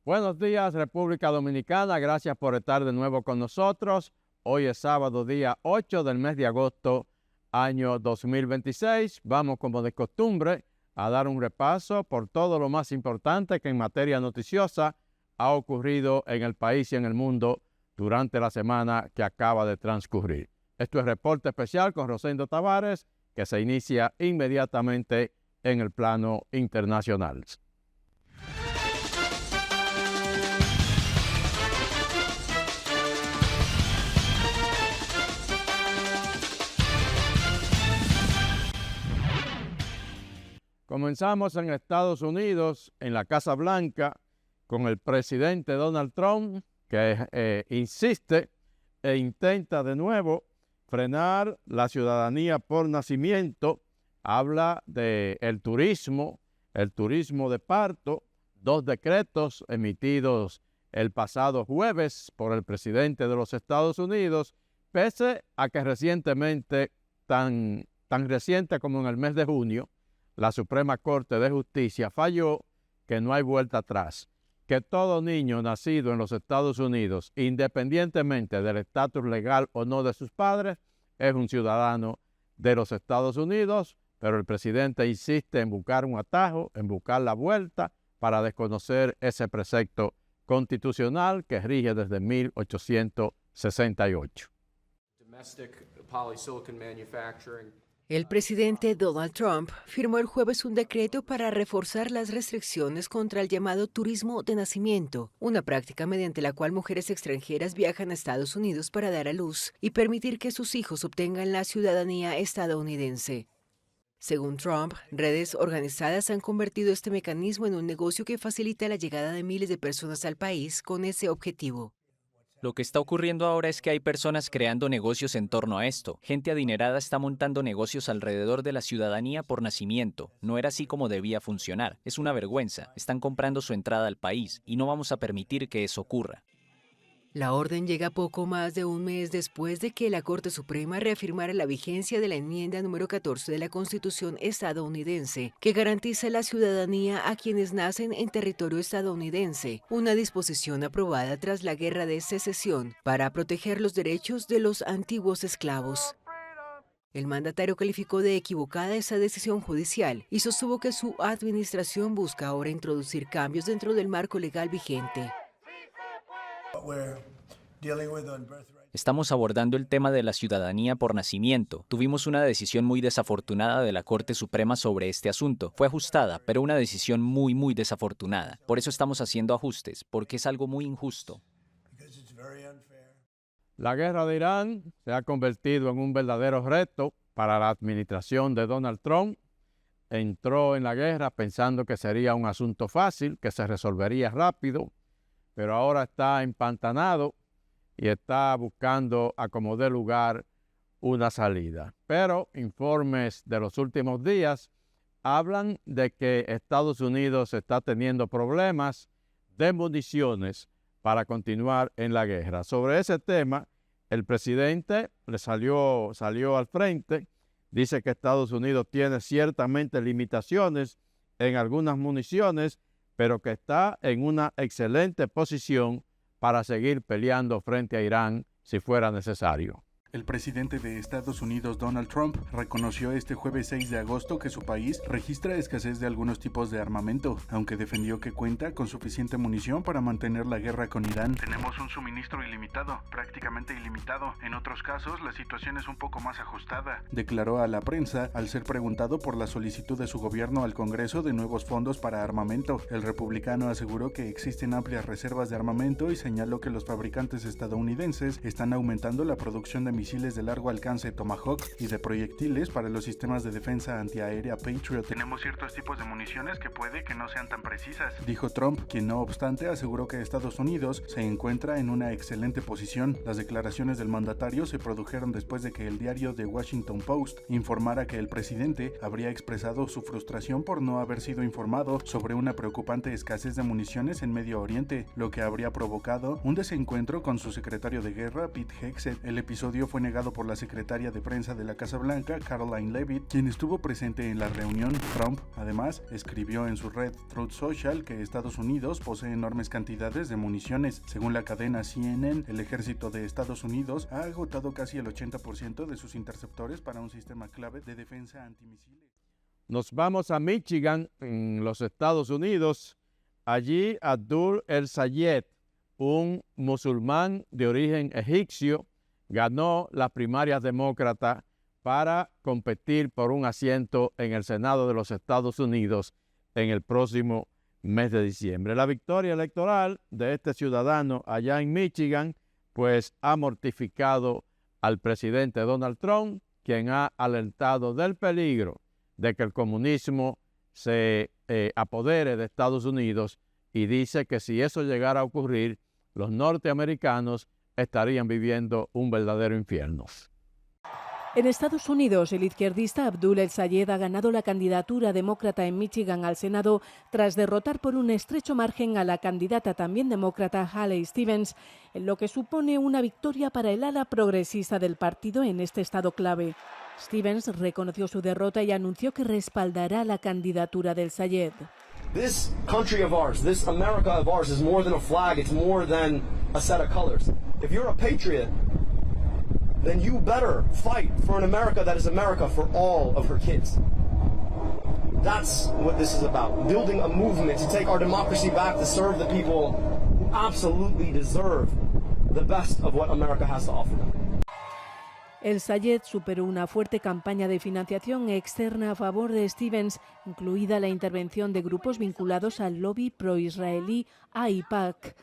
Buenos días, República Dominicana. Gracias por estar de nuevo con nosotros. Hoy es sábado, día 8 del mes de agosto, año 2026. Vamos, como de costumbre, a dar un repaso por todo lo más importante que en materia noticiosa ha ocurrido en el país y en el mundo durante la semana que acaba de transcurrir. Esto es Reporte Especial con Rosendo Tavares, que se inicia inmediatamente en el plano internacional. Comenzamos en Estados Unidos, en la Casa Blanca, con el presidente Donald Trump, que insiste e intenta de nuevo frenar la ciudadanía por nacimiento. Habla del turismo, el turismo de parto, dos decretos emitidos el pasado jueves por el presidente de los Estados Unidos, pese a que recientemente, tan reciente como en el mes de junio, la Suprema Corte de Justicia falló que no hay vuelta atrás, que todo niño nacido en los Estados Unidos, independientemente del estatus legal o no de sus padres, es un ciudadano de los Estados Unidos, pero el presidente insiste en buscar un atajo, en buscar la vuelta para desconocer ese precepto constitucional que rige desde 1868. El presidente Donald Trump firmó el jueves un decreto para reforzar las restricciones contra el llamado turismo de nacimiento, una práctica mediante la cual mujeres extranjeras viajan a Estados Unidos para dar a luz y permitir que sus hijos obtengan la ciudadanía estadounidense. Según Trump, redes organizadas han convertido este mecanismo en un negocio que facilita la llegada de miles de personas al país con ese objetivo. Lo que está ocurriendo ahora es que hay personas creando negocios en torno a esto. Gente adinerada está montando negocios alrededor de la ciudadanía por nacimiento. No era así como debía funcionar. Es una vergüenza. Están comprando su entrada al país y no vamos a permitir que eso ocurra. La orden llega poco más de un mes después de que la Corte Suprema reafirmara la vigencia de la enmienda número 14 de la Constitución estadounidense, que garantiza la ciudadanía a quienes nacen en territorio estadounidense, una disposición aprobada tras la Guerra de Secesión para proteger los derechos de los antiguos esclavos. El mandatario calificó de equivocada esa decisión judicial y sostuvo que su administración busca ahora introducir cambios dentro del marco legal vigente. Estamos abordando el tema de la ciudadanía por nacimiento. Tuvimos una decisión muy desafortunada de la Corte Suprema sobre este asunto. Fue ajustada, pero una decisión muy desafortunada. Por eso estamos haciendo ajustes, porque es algo muy injusto. La guerra de Irán se ha convertido en un verdadero reto para la administración de Donald Trump. Entró en la guerra pensando que sería un asunto fácil, que se resolvería rápido, pero ahora está empantanado y está buscando a como dé lugar una salida. Pero informes de los últimos días hablan de que Estados Unidos está teniendo problemas de municiones para continuar en la guerra. Sobre ese tema, el presidente salió al frente, dice que Estados Unidos tiene ciertamente limitaciones en algunas municiones, pero que está en una excelente posición para seguir peleando frente a Irán si fuera necesario. El presidente de Estados Unidos, Donald Trump, reconoció este jueves 6 de agosto que su país registra escasez de algunos tipos de armamento, aunque defendió que cuenta con suficiente munición para mantener la guerra con Irán. Tenemos un suministro ilimitado, prácticamente ilimitado. En otros casos, la situación es un poco más ajustada, declaró a la prensa al ser preguntado por la solicitud de su gobierno al Congreso de nuevos fondos para armamento. El republicano aseguró que existen amplias reservas de armamento y señaló que los fabricantes estadounidenses están aumentando la producción de misiles de largo alcance Tomahawk y de proyectiles para los sistemas de defensa antiaérea Patriot. Tenemos ciertos tipos de municiones que puede que no sean tan precisas, dijo Trump, quien no obstante aseguró que Estados Unidos se encuentra en una excelente posición. Las declaraciones del mandatario se produjeron después de que el diario The Washington Post informara que el presidente habría expresado su frustración por no haber sido informado sobre una preocupante escasez de municiones en Medio Oriente, lo que habría provocado un desencuentro con su secretario de guerra, Pete Hegseth. El episodio fue fue negado por la secretaria de prensa de la Casa Blanca, Karoline Leavitt, quien estuvo presente en la reunión. Trump, además, escribió en su red Truth Social que Estados Unidos posee enormes cantidades de municiones. Según la cadena CNN, el ejército de Estados Unidos ha agotado casi el 80% de sus interceptores para un sistema clave de defensa antimisiles. Nos vamos a Michigan, en los Estados Unidos. Allí Abdul El-Sayed, un musulmán de origen egipcio, ganó las primarias demócratas para competir por un asiento en el Senado de los Estados Unidos en el próximo mes de diciembre. La victoria electoral de este ciudadano allá en Michigan, pues ha mortificado al presidente Donald Trump, quien ha alertado del peligro de que el comunismo se apodere de Estados Unidos, y dice que si eso llegara a ocurrir, los norteamericanos estarían viviendo un verdadero infierno. En Estados Unidos, el izquierdista Abdul El-Sayed ha ganado la candidatura demócrata en Michigan al Senado tras derrotar por un estrecho margen a la candidata también demócrata Haley Stevens, en lo que supone una victoria para el ala progresista del partido en este estado clave. Stevens reconoció su derrota y anunció que respaldará la candidatura del Sayed. This country of ours, this America of ours is more than a flag, it's more than a set of colors. If you're a patriot, then you better fight for an America that is America for all of her kids. That's what this is about, building a movement to take our democracy back, to serve the people who absolutely deserve the best of what America has to offer them. El-Sayed superó una fuerte campaña de financiación externa a favor de Stevens, incluida la intervención de grupos vinculados al lobby pro-israelí AIPAC.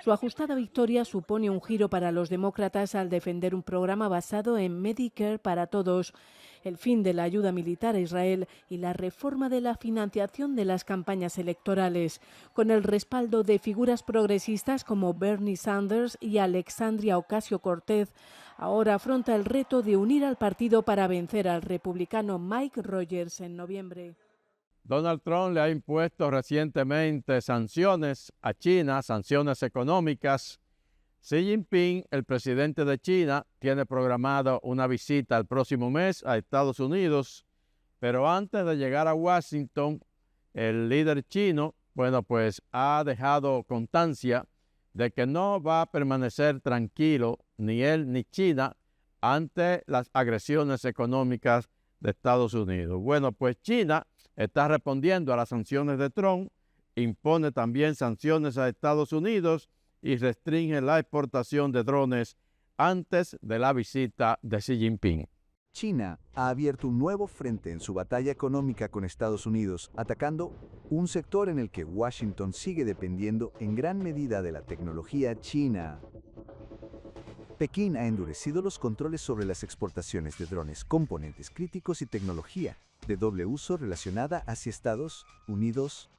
Su ajustada victoria supone un giro para los demócratas al defender un programa basado en Medicare para todos, el fin de la ayuda militar a Israel y la reforma de la financiación de las campañas electorales. Con el respaldo de figuras progresistas como Bernie Sanders y Alexandria Ocasio-Cortez, ahora afronta el reto de unir al partido para vencer al republicano Mike Rogers en noviembre. Donald Trump le ha impuesto recientemente sanciones a China, sanciones económicas. Xi Jinping, el presidente de China, tiene programado una visita el próximo mes a Estados Unidos, pero antes de llegar a Washington, el líder chino, pues ha dejado constancia de que no va a permanecer tranquilo ni él ni China ante las agresiones económicas de Estados Unidos. Bueno, pues China está respondiendo a las sanciones de Trump, impone también sanciones a Estados Unidos y restringe la exportación de drones antes de la visita de Xi Jinping. China ha abierto un nuevo frente en su batalla económica con Estados Unidos, atacando un sector en el que Washington sigue dependiendo en gran medida de la tecnología china. Pekín ha endurecido los controles sobre las exportaciones de drones, componentes críticos y tecnología de doble uso relacionada hacia Estados Unidos.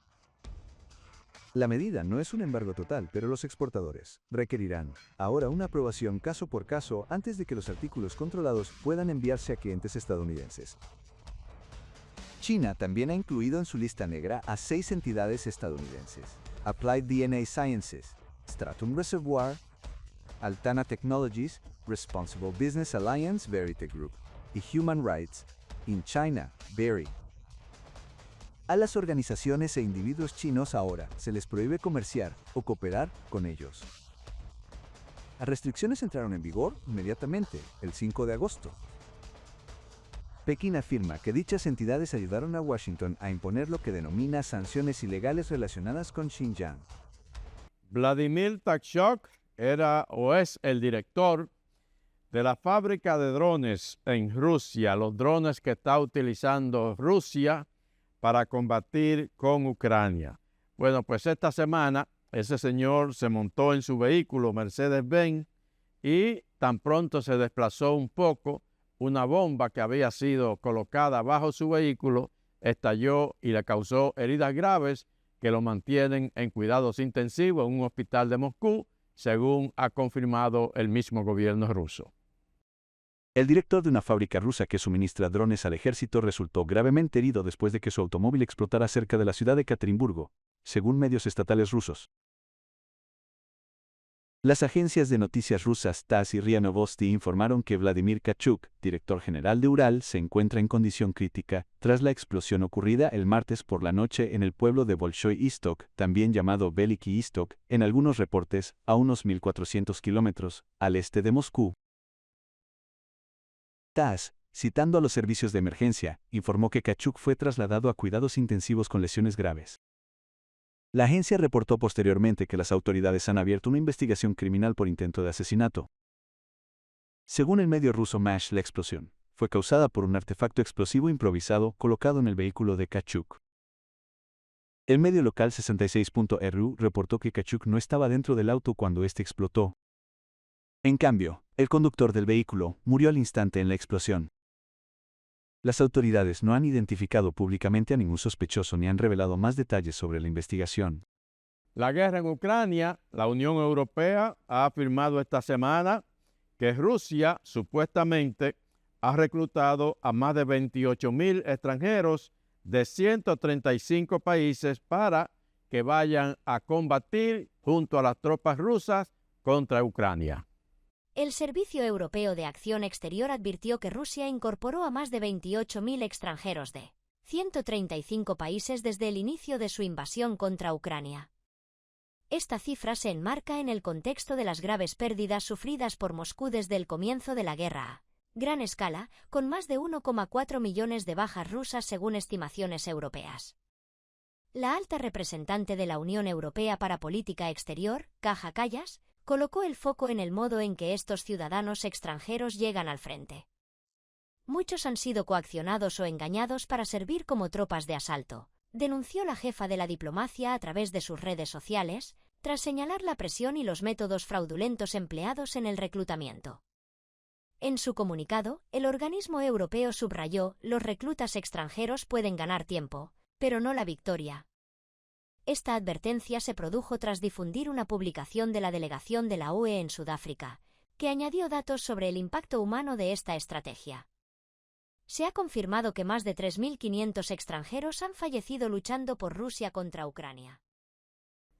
La medida no es un embargo total, pero los exportadores requerirán ahora una aprobación caso por caso antes de que los artículos controlados puedan enviarse a clientes estadounidenses. China también ha incluido en su lista negra a 6 entidades estadounidenses: Applied DNA Sciences, Stratum Reservoir, Altana Technologies, Responsible Business Alliance Verite Group y Human Rights in China, Berry. A las organizaciones e individuos chinos ahora se les prohíbe comerciar o cooperar con ellos. Las restricciones entraron en vigor inmediatamente, el 5 de agosto. Pekín afirma que dichas entidades ayudaron a Washington a imponer lo que denomina sanciones ilegales relacionadas con Xinjiang. Vladimir Takshok era o es el director de la fábrica de drones en Rusia, los drones que está utilizando Rusia para combatir con Ucrania. Bueno, pues esta semana ese señor se montó en su vehículo Mercedes-Benz y tan pronto se desplazó un poco, una bomba que había sido colocada bajo su vehículo estalló y le causó heridas graves que lo mantienen en cuidados intensivos en un hospital de Moscú, según ha confirmado el mismo gobierno ruso. El director de una fábrica rusa que suministra drones al ejército resultó gravemente herido después de que su automóvil explotara cerca de la ciudad de Ekaterimburgo, según medios estatales rusos. Las agencias de noticias rusas TASS y RIA Novosti informaron que Vladimir Kachuk, director general de Ural, se encuentra en condición crítica tras la explosión ocurrida el martes por la noche en el pueblo de Bolshoy Istok, también llamado Veliki Istok, en algunos reportes, a unos 1.400 kilómetros al este de Moscú. TASS, citando a los servicios de emergencia, informó que Kachuk fue trasladado a cuidados intensivos con lesiones graves. La agencia reportó posteriormente que las autoridades han abierto una investigación criminal por intento de asesinato. Según el medio ruso MASH, la explosión fue causada por un artefacto explosivo improvisado colocado en el vehículo de Kachuk. El medio local 66.ru reportó que Kachuk no estaba dentro del auto cuando este explotó. En cambio, el conductor del vehículo murió al instante en la explosión. Las autoridades no han identificado públicamente a ningún sospechoso ni han revelado más detalles sobre la investigación. La guerra en Ucrania, la Unión Europea ha afirmado esta semana que Rusia supuestamente ha reclutado a más de 28,000 extranjeros de 135 países para que vayan a combatir junto a las tropas rusas contra Ucrania. El Servicio Europeo de Acción Exterior advirtió que Rusia incorporó a más de 28.000 extranjeros de 135 países desde el inicio de su invasión contra Ucrania. Esta cifra se enmarca en el contexto de las graves pérdidas sufridas por Moscú desde el comienzo de la guerra a gran escala, con más de 1,4 millones de bajas rusas según estimaciones europeas. La alta representante de la Unión Europea para Política Exterior, Kaja Kallas, colocó el foco en el modo en que estos ciudadanos extranjeros llegan al frente. Muchos han sido coaccionados o engañados para servir como tropas de asalto, denunció la jefa de la diplomacia a través de sus redes sociales, tras señalar la presión y los métodos fraudulentos empleados en el reclutamiento. En su comunicado, el organismo europeo subrayó: los reclutas extranjeros pueden ganar tiempo, pero no la victoria. Esta advertencia se produjo tras difundir una publicación de la delegación de la UE en Sudáfrica, que añadió datos sobre el impacto humano de esta estrategia. Se ha confirmado que más de 3.500 extranjeros han fallecido luchando por Rusia contra Ucrania.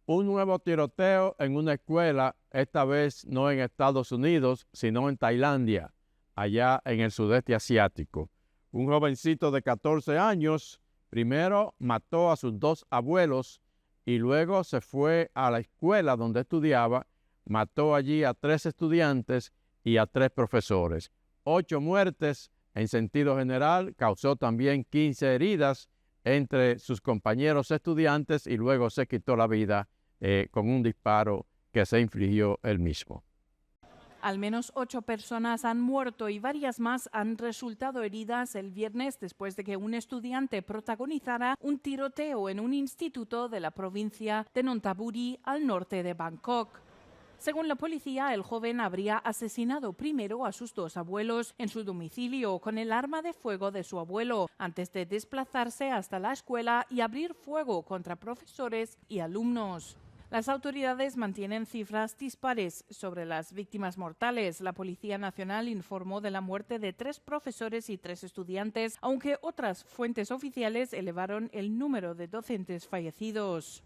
Un nuevo tiroteo en una escuela, esta vez no en Estados Unidos, sino en Tailandia, allá en el sudeste asiático. Un jovencito de 14 años primero mató a sus dos abuelos y luego se fue a la escuela donde estudiaba, mató allí a 3 estudiantes y a 3 profesores. 8 muertes en sentido general, causó también 15 heridas entre sus compañeros estudiantes y luego se quitó la vida con un disparo que se infligió él mismo. Al menos 8 personas han muerto y varias más han resultado heridas el viernes después de que un estudiante protagonizara un tiroteo en un instituto de la provincia de Nonthaburi, al norte de Bangkok. Según la policía, el joven habría asesinado primero a sus 2 abuelos en su domicilio con el arma de fuego de su abuelo, antes de desplazarse hasta la escuela y abrir fuego contra profesores y alumnos. Las autoridades mantienen cifras dispares sobre las víctimas mortales. La Policía Nacional informó de la muerte de 3 profesores y 3 estudiantes, aunque otras fuentes oficiales elevaron el número de docentes fallecidos.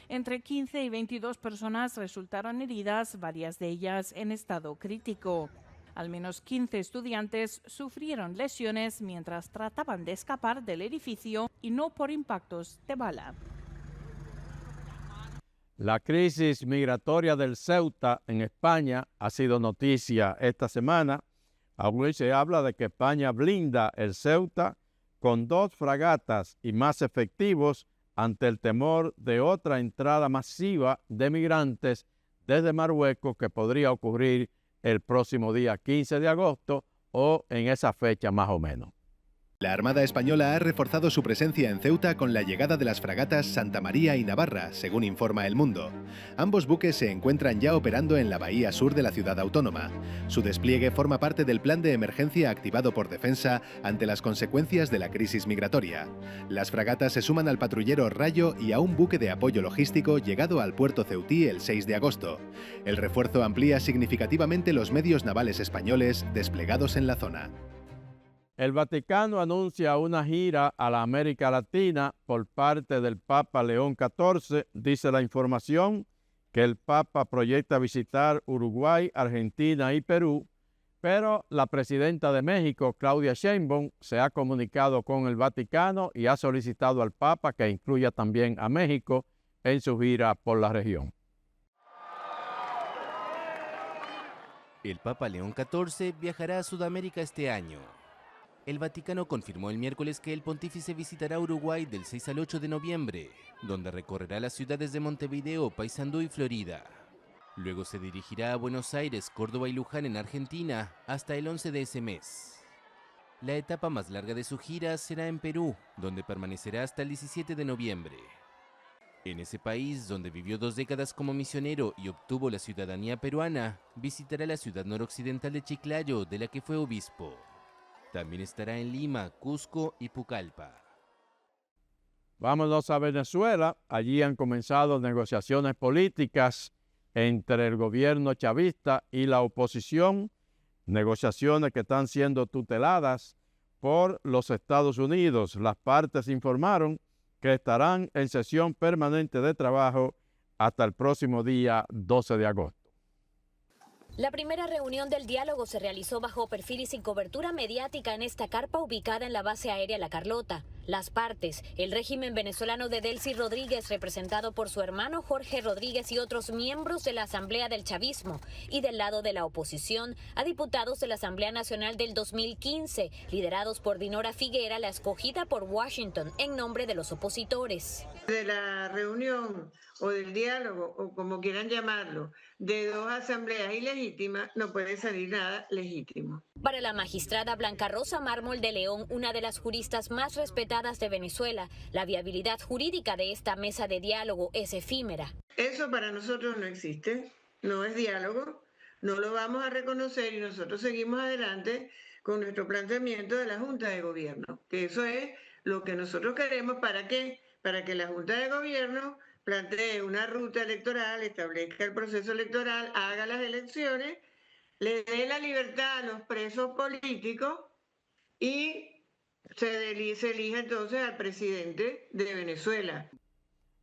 Entre 15 y 22 personas resultaron heridas, varias de ellas en estado crítico. Al menos 15 estudiantes sufrieron lesiones mientras trataban de escapar del edificio y no por impactos de bala. La crisis migratoria del Ceuta en España ha sido noticia esta semana. Aún se habla de que España blinda el Ceuta con 2 fragatas y más efectivos ante el temor de otra entrada masiva de migrantes desde Marruecos que podría ocurrir el próximo día 15 de agosto o en esa fecha más o menos. La Armada Española ha reforzado su presencia en Ceuta con la llegada de las fragatas Santa María y Navarra, según informa El Mundo. Ambos buques se encuentran ya operando en la bahía sur de la ciudad autónoma. Su despliegue forma parte del plan de emergencia activado por Defensa ante las consecuencias de la crisis migratoria. Las fragatas se suman al patrullero Rayo y a un buque de apoyo logístico llegado al puerto ceutí el 6 de agosto. El refuerzo amplía significativamente los medios navales españoles desplegados en la zona. El Vaticano anuncia una gira a la América Latina por parte del Papa León XIV, dice la información, que el Papa proyecta visitar Uruguay, Argentina y Perú, pero la presidenta de México, Claudia Sheinbaum, se ha comunicado con el Vaticano y ha solicitado al Papa que incluya también a México en su gira por la región. El Papa León XIV viajará a Sudamérica este año. El Vaticano confirmó el miércoles que el pontífice visitará Uruguay del 6 al 8 de noviembre, donde recorrerá las ciudades de Montevideo, Paysandú y Florida. Luego se dirigirá a Buenos Aires, Córdoba y Luján en Argentina hasta el 11 de ese mes. La etapa más larga de su gira será en Perú, donde permanecerá hasta el 17 de noviembre. En ese país, donde vivió 2 décadas como misionero y obtuvo la ciudadanía peruana, visitará la ciudad noroccidental de Chiclayo, de la que fue obispo. También estará en Lima, Cusco y Pucallpa. Vámonos a Venezuela. Allí han comenzado negociaciones políticas entre el gobierno chavista y la oposición, negociaciones que están siendo tuteladas por los Estados Unidos. Las partes informaron que estarán en sesión permanente de trabajo hasta el próximo día 12 de agosto. La primera reunión del diálogo se realizó bajo perfil y sin cobertura mediática en esta carpa ubicada en la base aérea La Carlota. Las partes, el régimen venezolano de Delcy Rodríguez, representado por su hermano Jorge Rodríguez y otros miembros de la Asamblea del Chavismo, y del lado de la oposición, a diputados de la Asamblea Nacional del 2015, liderados por Dinora Figuera, la escogida por Washington en nombre de los opositores. De la reunión o del diálogo, o como quieran llamarlo, de 2 asambleas ilegítimas, no puede salir nada legítimo. Para la magistrada Blanca Rosa Mármol de León, una de las juristas más respetadas de Venezuela, la viabilidad jurídica de esta mesa de diálogo es efímera. Eso para nosotros no existe, no es diálogo, no lo vamos a reconocer y nosotros seguimos adelante con nuestro planteamiento de la Junta de Gobierno, que eso es lo que nosotros queremos. ¿Para qué? Para que la Junta de Gobierno plantee una ruta electoral, establezca el proceso electoral, haga las elecciones, le dé la libertad a los presos políticos y se elija entonces al presidente de Venezuela.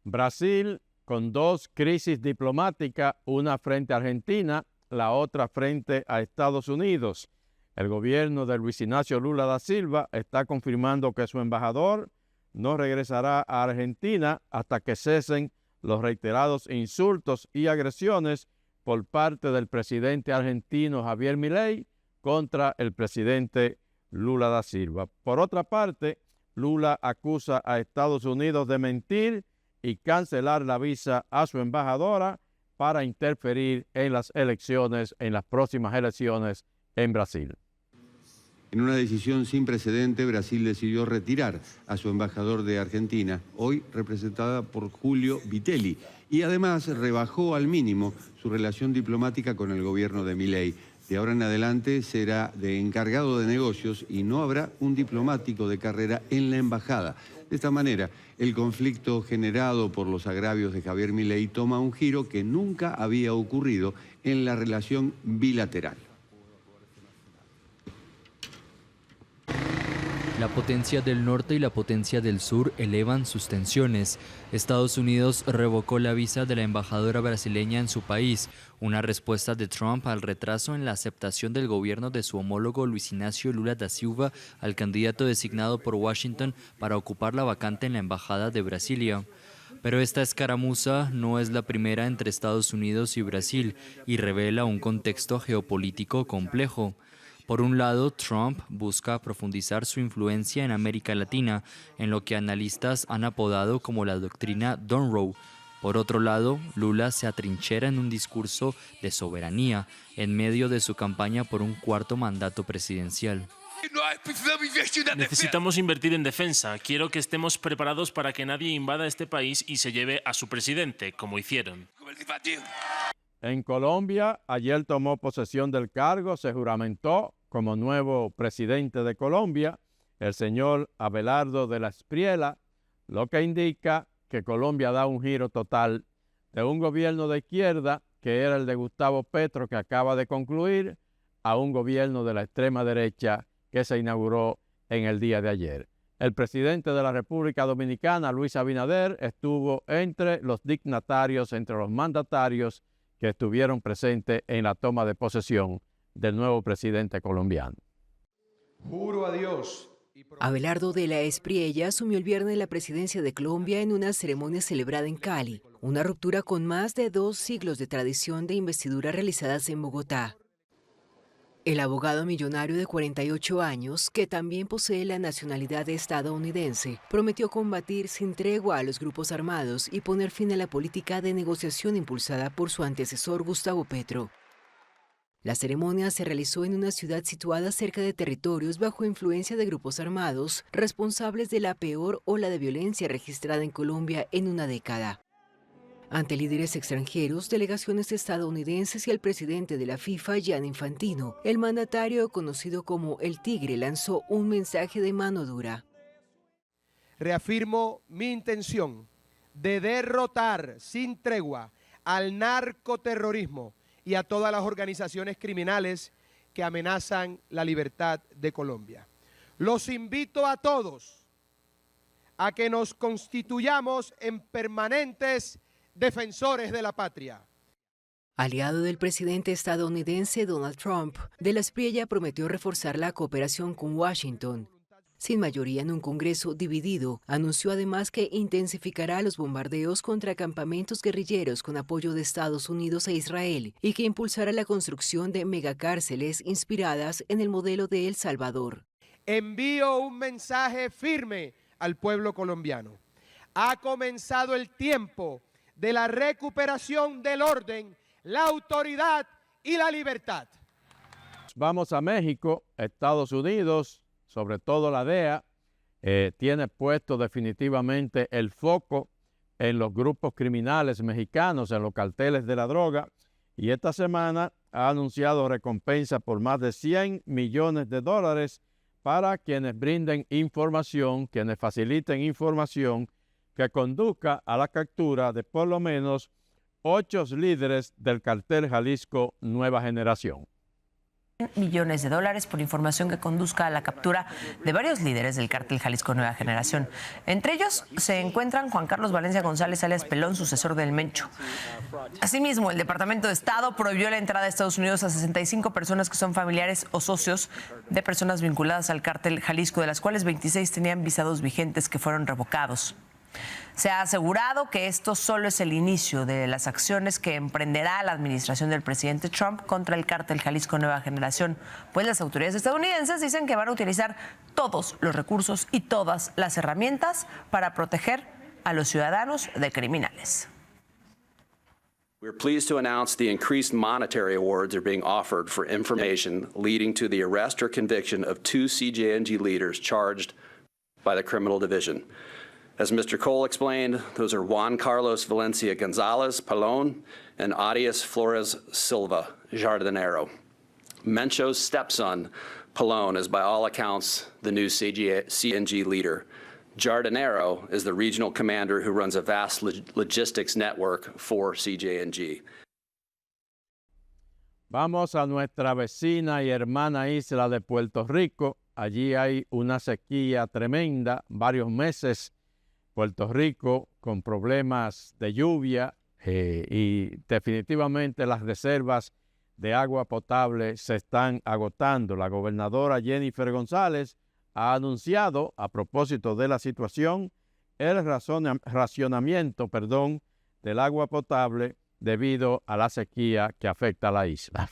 Brasil, con 2 crisis diplomáticas, una frente a Argentina, la otra frente a Estados Unidos. El gobierno de Luis Ignacio Lula da Silva está confirmando que su embajador no regresará a Argentina hasta que cesen los reiterados insultos y agresiones por parte del presidente argentino Javier Milei contra el presidente Lula da Silva. Por otra parte, Lula acusa a Estados Unidos de mentir y cancelar la visa a su embajadora para interferir en las próximas elecciones en Brasil. En una decisión sin precedente, Brasil decidió retirar a su embajador de Argentina, hoy representada por Julio Vitelli, y además rebajó al mínimo su relación diplomática con el gobierno de Milei. De ahora en adelante será de encargado de negocios y no habrá un diplomático de carrera en la embajada. De esta manera, el conflicto generado por los agravios de Javier Milei toma un giro que nunca había ocurrido en la relación bilateral. La potencia del norte y la potencia del sur elevan sus tensiones. Estados Unidos revocó la visa de la embajadora brasileña en su país, una respuesta de Trump al retraso en la aceptación del gobierno de su homólogo Luis Ignacio Lula da Silva al candidato designado por Washington para ocupar la vacante en la embajada de Brasilia. Pero esta escaramuza no es la primera entre Estados Unidos y Brasil y revela un contexto geopolítico complejo. Por un lado, Trump busca profundizar su influencia en América Latina, en lo que analistas han apodado como la doctrina Donroe. Por otro lado, Lula se atrinchera en un discurso de soberanía en medio de su campaña por un 4º mandato presidencial. Necesitamos invertir en defensa. Quiero que estemos preparados para que nadie invada este país y se lleve a su presidente, como hicieron. En Colombia, ayer tomó posesión del cargo, se juramentó como nuevo presidente de Colombia, el señor Abelardo de la Espriella, lo que indica que Colombia da un giro total de un gobierno de izquierda, que era el de Gustavo Petro, que acaba de concluir, a un gobierno de la extrema derecha que se inauguró en el día de ayer. El presidente de la República Dominicana, Luis Abinader, estuvo entre los dignatarios, entre los mandatarios que estuvieron presentes en la toma de posesión del nuevo presidente colombiano. Juro a Dios. Abelardo de la Espriella asumió el viernes la presidencia de Colombia en una ceremonia celebrada en Cali, una ruptura con más de 2 siglos de tradición de investidura realizadas en Bogotá. El abogado millonario de 48 años, que también posee la nacionalidad estadounidense, prometió combatir sin tregua a los grupos armados y poner fin a la política de negociación impulsada por su antecesor Gustavo Petro. La ceremonia se realizó en una ciudad situada cerca de territorios bajo influencia de grupos armados, responsables de la peor ola de violencia registrada en Colombia en una década. Ante líderes extranjeros, delegaciones estadounidenses y el presidente de la FIFA, Gianni Infantino, el mandatario conocido como El Tigre lanzó un mensaje de mano dura. Reafirmo mi intención de derrotar sin tregua al narcoterrorismo y a todas las organizaciones criminales que amenazan la libertad de Colombia. Los invito a todos a que nos constituyamos en permanentes defensores de la patria. Aliado del presidente estadounidense Donald Trump, de la Espriella prometió reforzar la cooperación con Washington. Sin mayoría en un Congreso dividido, anunció además que intensificará los bombardeos contra campamentos guerrilleros con apoyo de Estados Unidos e Israel y que impulsará la construcción de megacárceles inspiradas en el modelo de El Salvador. Envío un mensaje firme al pueblo colombiano. Ha comenzado el tiempo de la recuperación del orden, la autoridad y la libertad. Vamos a México. Estados Unidos, sobre todo la DEA, tiene puesto definitivamente el foco en los grupos criminales mexicanos, en los carteles de la droga, y esta semana ha anunciado recompensas por más de $100 millones para quienes brinden información, quienes faciliten información que conduzca a la captura de por lo menos 8 líderes del cartel Jalisco Nueva Generación. Millones de dólares por información que conduzca a la captura de varios líderes del cártel Jalisco Nueva Generación. Entre ellos se encuentran Juan Carlos Valencia González, alias Pelón, sucesor del Mencho. Asimismo, el Departamento de Estado prohibió la entrada a Estados Unidos a 65 personas que son familiares o socios de personas vinculadas al cártel Jalisco, de las cuales 26 tenían visados vigentes que fueron revocados. Se ha asegurado que esto solo es el inicio de las acciones que emprenderá la administración del presidente Trump contra el cártel Jalisco Nueva Generación, pues las autoridades estadounidenses dicen que van a utilizar todos los recursos y todas las herramientas para proteger a los ciudadanos de criminales. We're pleased to announce the increased monetary awards are being offered for information leading to the arrest or conviction of 2 CJNG leaders charged by the Criminal Division. As Mr. Cole explained, those are Juan Carlos Valencia Gonzalez Pelón and Arias Flores Silva Jardinero. Mencho's stepson, Pelón, is by all accounts the new CNG leader. Jardinero is the regional commander who runs a vast logistics network for CJNG. Vamos a nuestra vecina y hermana isla de Puerto Rico. Allí hay una sequía tremenda, varios meses. Puerto Rico con problemas de lluvia y definitivamente las reservas de agua potable se están agotando. La gobernadora Jennifer González ha anunciado, a propósito de la situación, el racionamiento del agua potable debido a la sequía que afecta a la isla.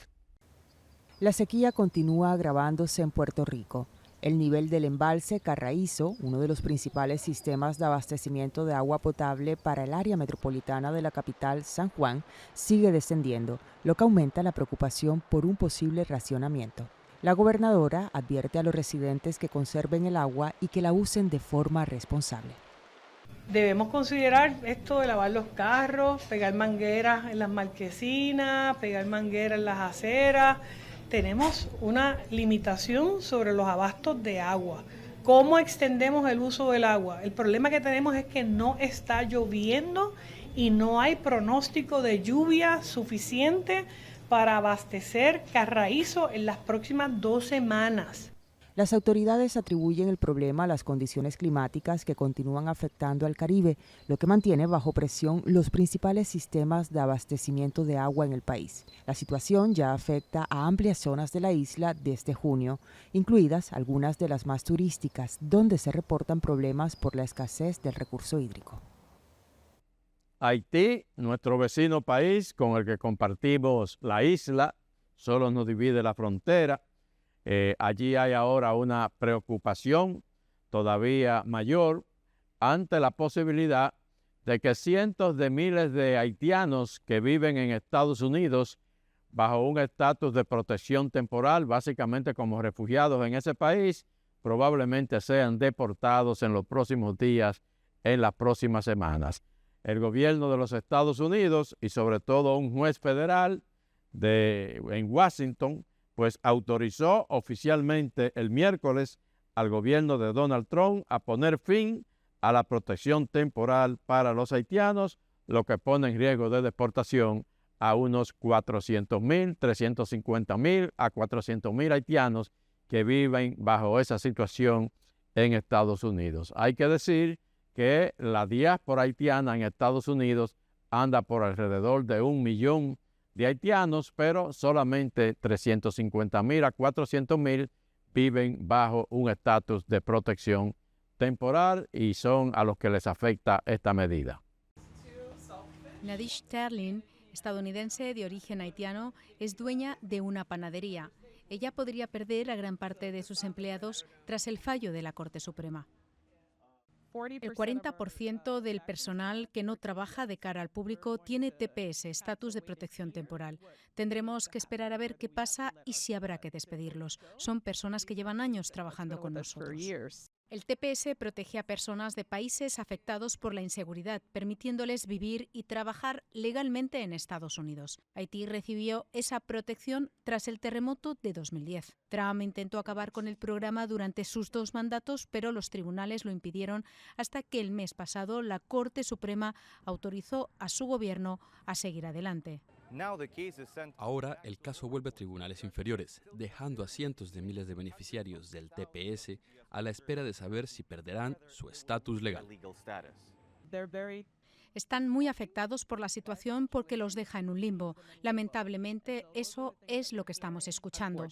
La sequía continúa agravándose en Puerto Rico. El nivel del embalse Carraízo, uno de los principales sistemas de abastecimiento de agua potable para el área metropolitana de la capital, San Juan, sigue descendiendo, lo que aumenta la preocupación por un posible racionamiento. La gobernadora advierte a los residentes que conserven el agua y que la usen de forma responsable. Debemos considerar esto de lavar los carros, pegar mangueras en las marquesinas, pegar mangueras en las aceras. Tenemos una limitación sobre los abastos de agua. ¿Cómo extendemos el uso del agua? El problema que tenemos es que no está lloviendo y no hay pronóstico de lluvia suficiente para abastecer Carraízo en las próximas 2 semanas. Las autoridades atribuyen el problema a las condiciones climáticas que continúan afectando al Caribe, lo que mantiene bajo presión los principales sistemas de abastecimiento de agua en el país. La situación ya afecta a amplias zonas de la isla desde junio, incluidas algunas de las más turísticas, donde se reportan problemas por la escasez del recurso hídrico. Haití, nuestro vecino país con el que compartimos la isla, solo nos divide la frontera. Allí hay ahora una preocupación todavía mayor ante la posibilidad de que cientos de miles de haitianos que viven en Estados Unidos bajo un estatus de protección temporal, básicamente como refugiados en ese país, probablemente sean deportados en los próximos días, en las próximas semanas. El gobierno de los Estados Unidos y sobre todo un juez federal en Washington, pues autorizó oficialmente el miércoles al gobierno de Donald Trump a poner fin a la protección temporal para los haitianos, lo que pone en riesgo de deportación a unos 400,000, 350,000 a 400,000 haitianos que viven bajo esa situación en Estados Unidos. Hay que decir que la diáspora haitiana en Estados Unidos anda por alrededor de 1 millón de haitianos, pero solamente 350,000 a 400,000 viven bajo un estatus de protección temporal y son a los que les afecta esta medida. Nadish Sterling, estadounidense de origen haitiano, es dueña de una panadería. Ella podría perder a gran parte de sus empleados tras el fallo de la Corte Suprema. El 40% del personal que no trabaja de cara al público tiene TPS, estatus de protección temporal. Tendremos que esperar a ver qué pasa y si habrá que despedirlos. Son personas que llevan años trabajando con nosotros. El TPS protege a personas de países afectados por la inseguridad, permitiéndoles vivir y trabajar legalmente en Estados Unidos. Haití recibió esa protección tras el terremoto de 2010. Trump intentó acabar con el programa durante sus 2 mandatos, pero los tribunales lo impidieron hasta que el mes pasado la Corte Suprema autorizó a su gobierno a seguir adelante. Ahora el caso vuelve a tribunales inferiores, dejando a cientos de miles de beneficiarios del TPS a la espera de saber si perderán su estatus legal. Están muy afectados por la situación porque los deja en un limbo. Lamentablemente, eso es lo que estamos escuchando.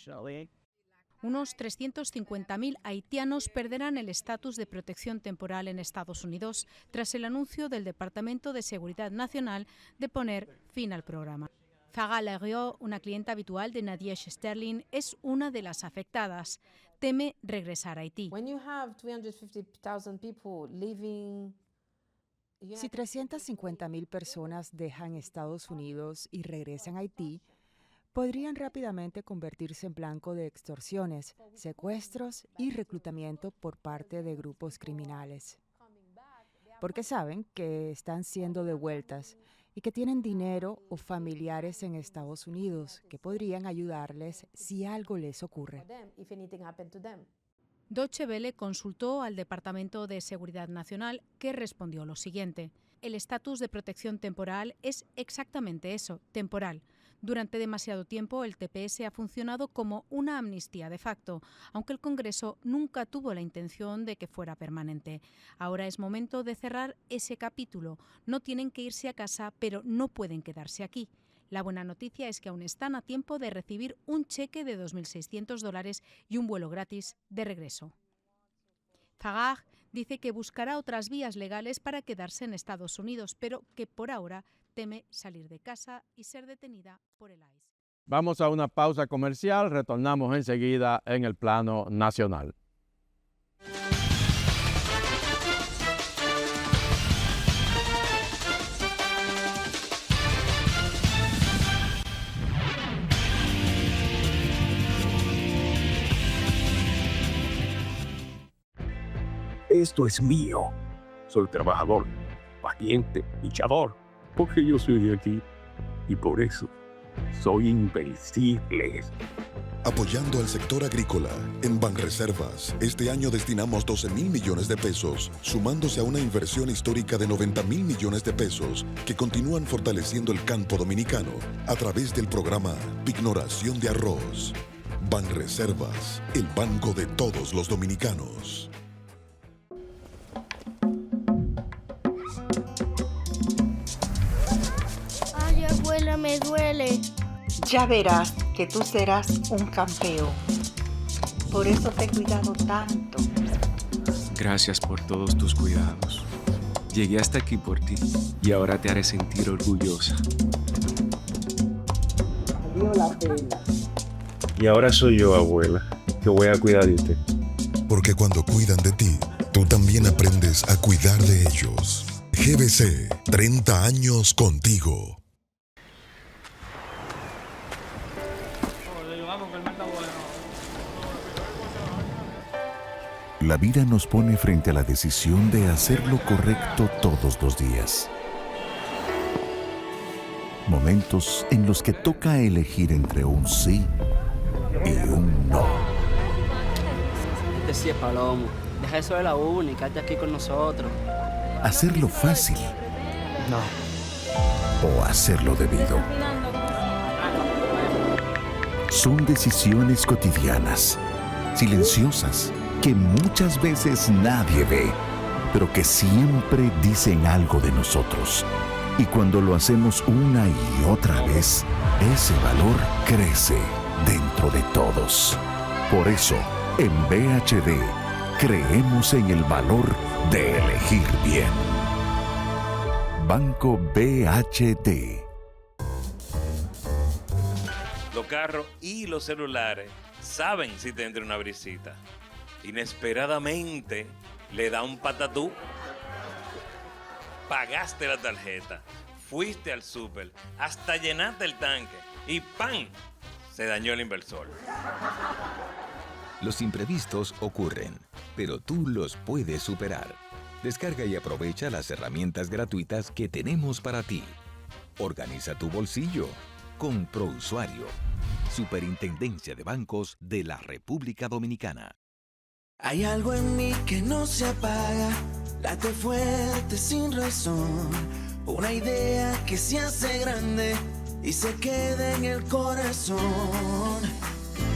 Unos 350,000 haitianos perderán el estatus de protección temporal en Estados Unidos tras el anuncio del Departamento de Seguridad Nacional de poner fin al programa. Farah Leriot, una clienta habitual de Nadish Sterling, es una de las afectadas. Teme regresar a Haití. Si 350,000 personas dejan Estados Unidos y regresan a Haití, podrían rápidamente convertirse en blanco de extorsiones, secuestros y reclutamiento por parte de grupos criminales. Porque saben que están siendo devueltas y que tienen dinero o familiares en Estados Unidos que podrían ayudarles si algo les ocurre. Deutsche Welle consultó al Departamento de Seguridad Nacional, que respondió lo siguiente: el estatus de protección temporal es exactamente eso, temporal. Durante demasiado tiempo el TPS ha funcionado como una amnistía de facto, aunque el Congreso nunca tuvo la intención de que fuera permanente. Ahora es momento de cerrar ese capítulo. No tienen que irse a casa, pero no pueden quedarse aquí. La buena noticia es que aún están a tiempo de recibir un cheque de $2.600 y un vuelo gratis de regreso. Farah dice que buscará otras vías legales para quedarse en Estados Unidos, pero que por ahora teme salir de casa y ser detenida por el ICE. Vamos a una pausa comercial, retornamos enseguida en el plano nacional. Esto es mío. Soy trabajador, valiente, luchador, porque yo soy de aquí y por eso soy invencible. Apoyando al sector agrícola, en Banreservas, este año destinamos 12,000 millones de pesos, sumándose a una inversión histórica de 90,000 millones de pesos que continúan fortaleciendo el campo dominicano a través del programa Pignoración de Arroz. Banreservas, el banco de todos los dominicanos. Ay, abuela, me duele. Ya verás que tú serás un campeón. Por eso te he cuidado tanto. Gracias por todos tus cuidados. Llegué hasta aquí por ti y ahora te haré sentir orgullosa. Dio la pena. Y ahora soy yo, abuela, que voy a cuidar de usted. Porque cuando cuidan de ti, tú también aprendes a cuidar de ellos. GBC, 30 años contigo. La vida nos pone frente a la decisión de hacer lo correcto todos los días. Momentos en los que toca elegir entre un sí y un no. Este sí es Palomo. Deja eso de la uni y quédate aquí con nosotros. Hacerlo fácil. No. O hacerlo debido. Son decisiones cotidianas, silenciosas, que muchas veces nadie ve, pero que siempre dicen algo de nosotros. Y cuando lo hacemos una y otra vez, ese valor crece dentro de todos. Por eso, en BHD, creemos en el valor de elegir bien. Banco BHD. Los carros y los celulares saben si te entra una brisita. Inesperadamente le da un patatú. Pagaste la tarjeta, fuiste al súper, hasta llenaste el tanque y ¡pam! Se dañó el inversor. Los imprevistos ocurren, pero tú los puedes superar. Descarga y aprovecha las herramientas gratuitas que tenemos para ti. Organiza tu bolsillo con ProUsuario. Superintendencia de Bancos de la República Dominicana. Hay algo en mí que no se apaga, late fuerte sin razón. Una idea que se hace grande y se queda en el corazón.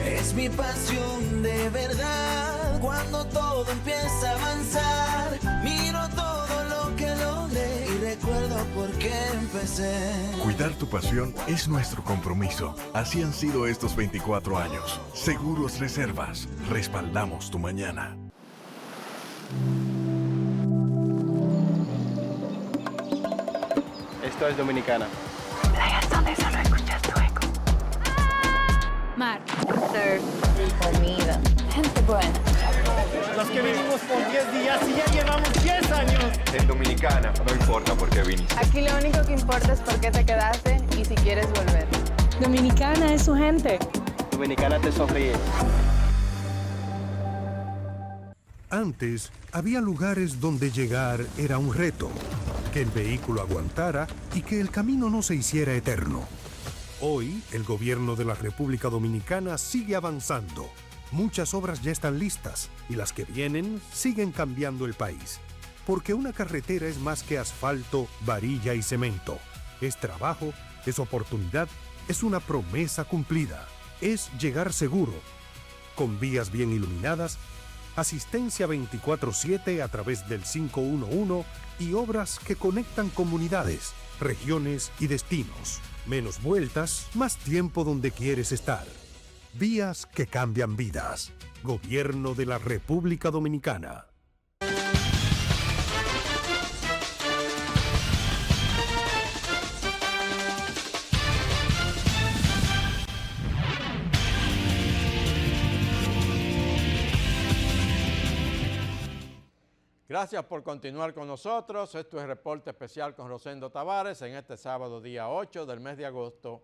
Es mi pasión de verdad. Cuando todo empieza a avanzar, miro todo lo que logré y recuerdo por qué empecé. Cuidar tu pasión es nuestro compromiso. Así han sido estos 24 años. Seguros Reservas. Respaldamos tu mañana. Esto es Dominicana. Ahí donde solo escuchas tu eco. Mar. Surf. Comida. Gente buena. Los que vivimos por 10 días y ya llevamos 10 años. En Dominicana, no importa por qué viniste. Aquí lo único que importa es por qué te quedaste y si quieres volver. Dominicana es su gente. Dominicana te sonríe. Antes, había lugares donde llegar era un reto, que el vehículo aguantara y que el camino no se hiciera eterno. Hoy, el gobierno de la República Dominicana sigue avanzando. Muchas obras ya están listas y las que vienen siguen cambiando el país. Porque una carretera es más que asfalto, varilla y cemento. Es trabajo, es oportunidad, es una promesa cumplida. Es llegar seguro, con vías bien iluminadas, asistencia 24/7 a través del 511 y obras que conectan comunidades, regiones y destinos. Menos vueltas, más tiempo donde quieres estar. Vías que cambian vidas. Gobierno de la República Dominicana. Gracias por continuar con nosotros. Esto es Reporte Especial con Rosendo Tavares en este sábado, día 8 del mes de agosto,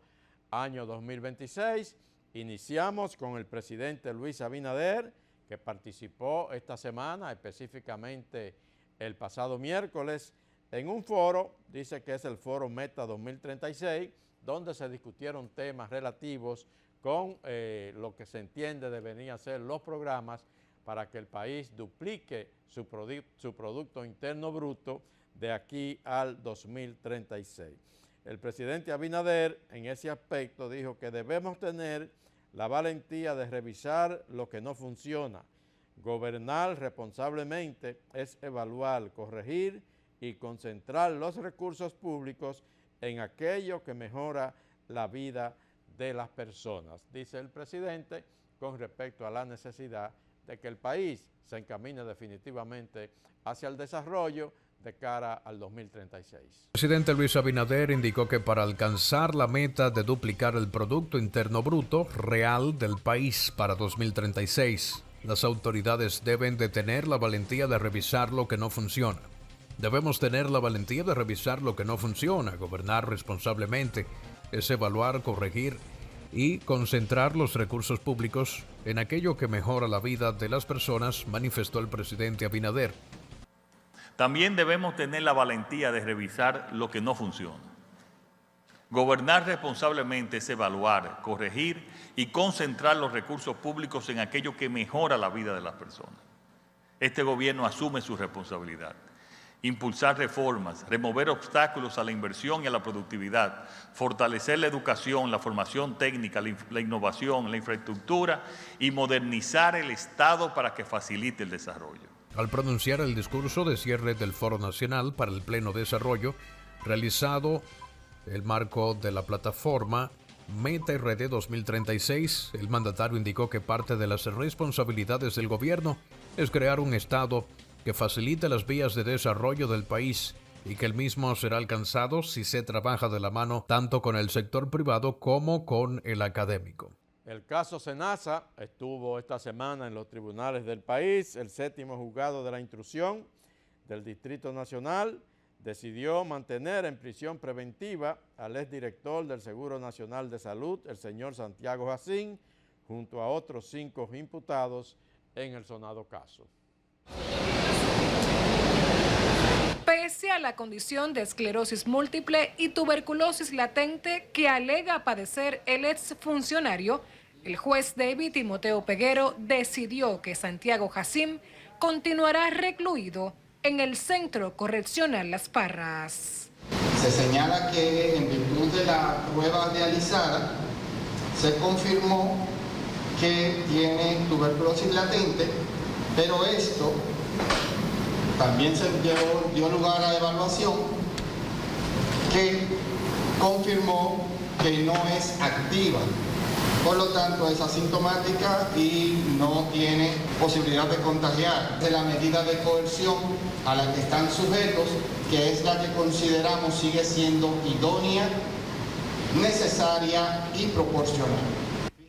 año 2026. Iniciamos con el presidente Luis Abinader, que participó esta semana, específicamente el pasado miércoles, en un foro, dice que es el Foro Meta 2036, donde se discutieron temas relativos con lo que se entiende deberían ser los programas para que el país duplique su Producto Interno Bruto de aquí al 2036. El presidente Abinader en ese aspecto dijo que debemos tener la valentía de revisar lo que no funciona. Gobernar responsablemente es evaluar, corregir y concentrar los recursos públicos en aquello que mejora la vida de las personas, dice el presidente con respecto a la necesidad de que el país se encamine definitivamente hacia el desarrollo de cara al 2036. El presidente Luis Abinader indicó que para alcanzar la meta de duplicar el Producto Interno Bruto real del país para 2036, las autoridades deben de tener la valentía de revisar lo que no funciona. Debemos tener la valentía de revisar lo que no funciona. Gobernar responsablemente es evaluar, corregir y concentrar los recursos públicos en aquello que mejora la vida de las personas, manifestó el presidente Abinader. También debemos tener la valentía de revisar lo que no funciona. Gobernar responsablemente es evaluar, corregir y concentrar los recursos públicos en aquello que mejora la vida de las personas. Este gobierno asume su responsabilidad. Impulsar reformas, remover obstáculos a la inversión y a la productividad, fortalecer la educación, la formación técnica, la innovación, la infraestructura y modernizar el Estado para que facilite el desarrollo. Al pronunciar el discurso de cierre del Foro Nacional para el Pleno Desarrollo, realizado el marco de la plataforma Meta RD 2036, el mandatario indicó que parte de las responsabilidades del gobierno es crear un Estado que facilite las vías de desarrollo del país y que el mismo será alcanzado si se trabaja de la mano tanto con el sector privado como con el académico. El caso Senasa estuvo esta semana en los tribunales del país. El séptimo juzgado de la instrucción del Distrito Nacional decidió mantener en prisión preventiva al exdirector del Seguro Nacional de Salud, el señor Santiago Jacín, junto a otros 5 imputados en el sonado caso. Pese a la condición de esclerosis múltiple y tuberculosis latente que alega padecer el exfuncionario, el juez David Timoteo Peguero decidió que Santiago Jacín continuará recluido en el Centro Correccional Las Parras. Se señala que en virtud de la prueba realizada se confirmó que tiene tuberculosis latente, pero esto también se dio lugar a evaluación que confirmó que no es activa. Por lo tanto, es asintomática y no tiene posibilidad de contagiar. De la medida de coerción a la que están sujetos, que es la que consideramos sigue siendo idónea, necesaria y proporcional.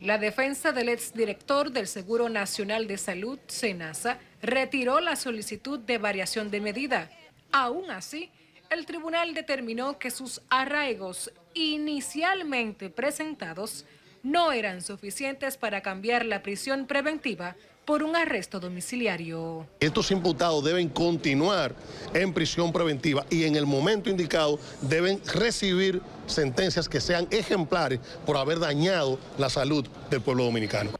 La defensa del exdirector del Seguro Nacional de Salud, Senasa, retiró la solicitud de variación de medida. Aún así, el tribunal determinó que sus arraigos inicialmente presentados no eran suficientes para cambiar la prisión preventiva por un arresto domiciliario. Estos imputados deben continuar en prisión preventiva y en el momento indicado deben recibir sentencias que sean ejemplares por haber dañado la salud del pueblo dominicano.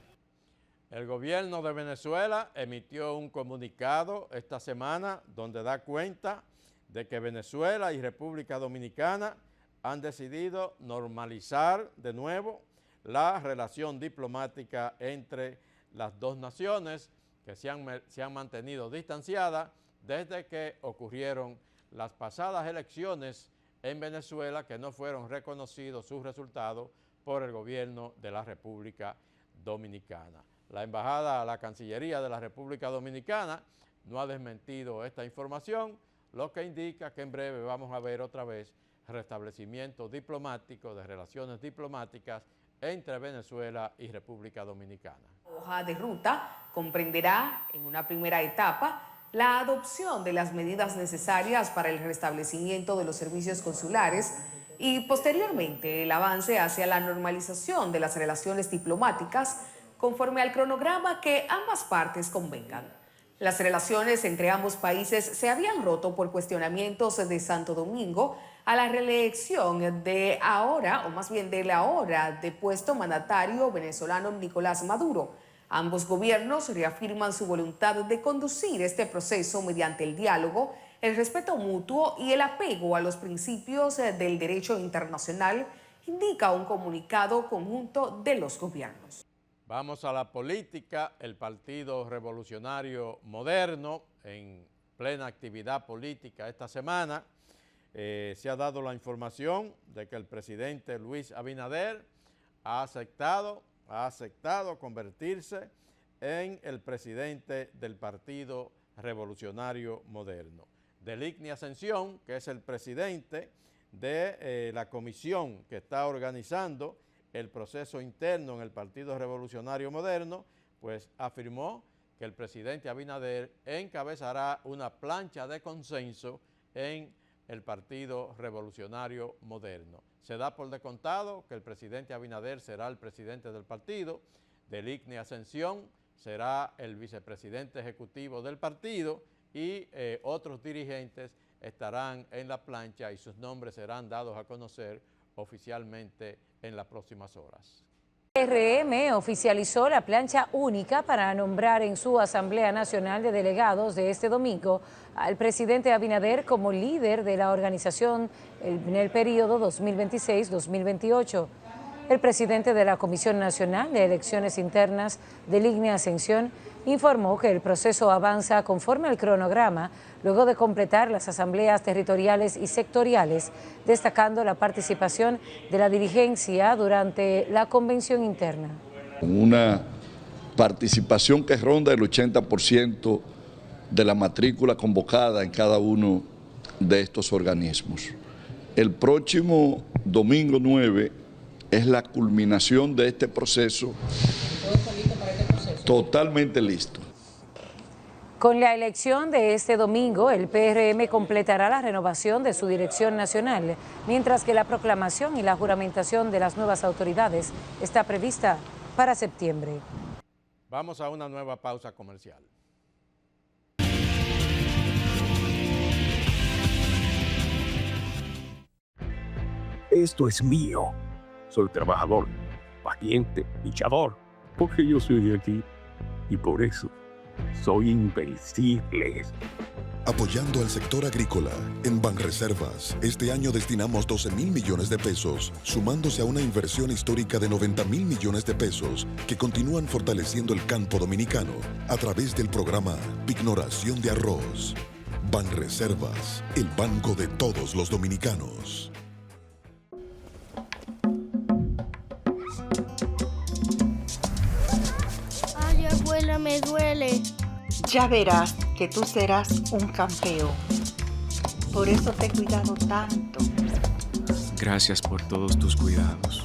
El gobierno de Venezuela emitió un comunicado esta semana donde da cuenta de que Venezuela y República Dominicana han decidido normalizar de nuevo la relación diplomática entre las dos naciones que se han mantenido distanciadas desde que ocurrieron las pasadas elecciones en Venezuela, que no fueron reconocidos sus resultados por el gobierno de la República Dominicana. La embajada, la Cancillería de la República Dominicana no ha desmentido esta información, lo que indica que en breve vamos a ver otra vez restablecimiento diplomático, de relaciones diplomáticas entre Venezuela y República Dominicana. La hoja de ruta comprenderá en una primera etapa la adopción de las medidas necesarias para el restablecimiento de los servicios consulares y posteriormente el avance hacia la normalización de las relaciones diplomáticas conforme al cronograma que ambas partes convengan. Las relaciones entre ambos países se habían roto por cuestionamientos de Santo Domingo a la reelección de ahora, o más bien del ahora depuesto mandatario venezolano Nicolás Maduro. Ambos gobiernos reafirman su voluntad de conducir este proceso mediante el diálogo, el respeto mutuo y el apego a los principios del derecho internacional, indica un comunicado conjunto de los gobiernos. Vamos a la política. El Partido Revolucionario Moderno, en plena actividad política esta semana, se ha dado la información de que el presidente Luis Abinader ha aceptado convertirse en el presidente del Partido Revolucionario Moderno. Deligni Ascensión, que es el presidente de la comisión que está organizando el proceso interno en el Partido Revolucionario Moderno, pues afirmó que el presidente Abinader encabezará una plancha de consenso en el Partido Revolucionario Moderno. Se da por descontado que el presidente Abinader será el presidente del partido, Deligni Ascensión será el vicepresidente ejecutivo del partido y otros dirigentes estarán en la plancha y sus nombres serán dados a conocer oficialmente en las próximas horas. PRM oficializó la plancha única para nombrar en su Asamblea Nacional de Delegados de este domingo al presidente Abinader como líder de la organización en el periodo 2026-2028. El presidente de la Comisión Nacional de Elecciones Internas, Deligni Ascensión, informó que el proceso avanza conforme al cronograma luego de completar las asambleas territoriales y sectoriales, destacando la participación de la dirigencia durante la convención interna. Una participación que ronda el 80% de la matrícula convocada en cada uno de estos organismos. El próximo domingo 9 es la culminación de este proceso. ¿Todo está listo para este proceso? Totalmente listo. Con la elección de este domingo, el PRM completará la renovación de su dirección nacional, mientras que la proclamación y la juramentación de las nuevas autoridades está prevista para septiembre. Vamos a una nueva pausa comercial. Esto es mío. Soy trabajador, valiente, luchador, porque yo soy de aquí y por eso soy invencible. Apoyando al sector agrícola, en Banreservas, este año destinamos 12.000 millones de pesos, sumándose a una inversión histórica de 90.000 millones de pesos que continúan fortaleciendo el campo dominicano a través del programa Pignoración de Arroz. Banreservas, el banco de todos los dominicanos. Ay, abuela, me duele. Ya verás que tú serás un campeón. Por eso te he cuidado tanto. Gracias por todos tus cuidados.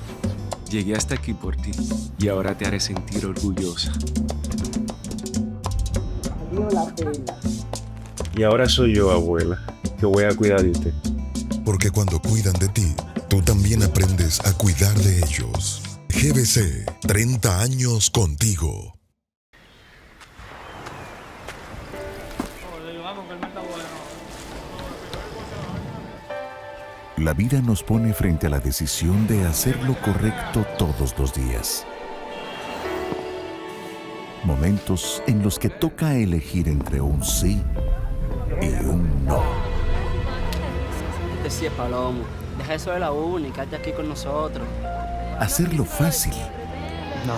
Llegué hasta aquí por ti y ahora te haré sentir orgullosa. Dio la pena. Y ahora soy yo, abuela, que voy a cuidar de usted. Porque cuando cuidan de ti, tú también aprendes a cuidar de ellos. GBC, 30 años contigo. La vida nos pone frente a la decisión de hacer lo correcto todos los días. Momentos en los que toca elegir entre un sí y un no. Este sí es Palomo. Deja eso de la uni, quédate aquí con nosotros. Hacerlo fácil. No.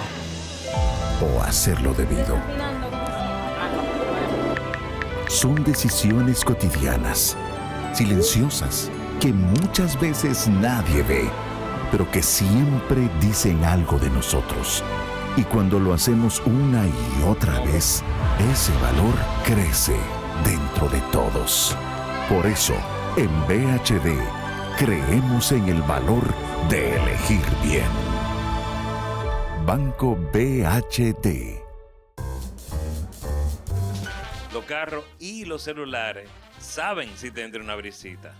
O hacerlo debido. Son decisiones cotidianas, silenciosas, que muchas veces nadie ve, pero que siempre dicen algo de nosotros. Y cuando lo hacemos una y otra vez, ese valor crece dentro de todos. Por eso, en BHD, creemos en el valor de elegir bien. Banco BHD. Los carros y los celulares saben si te entra una brisita.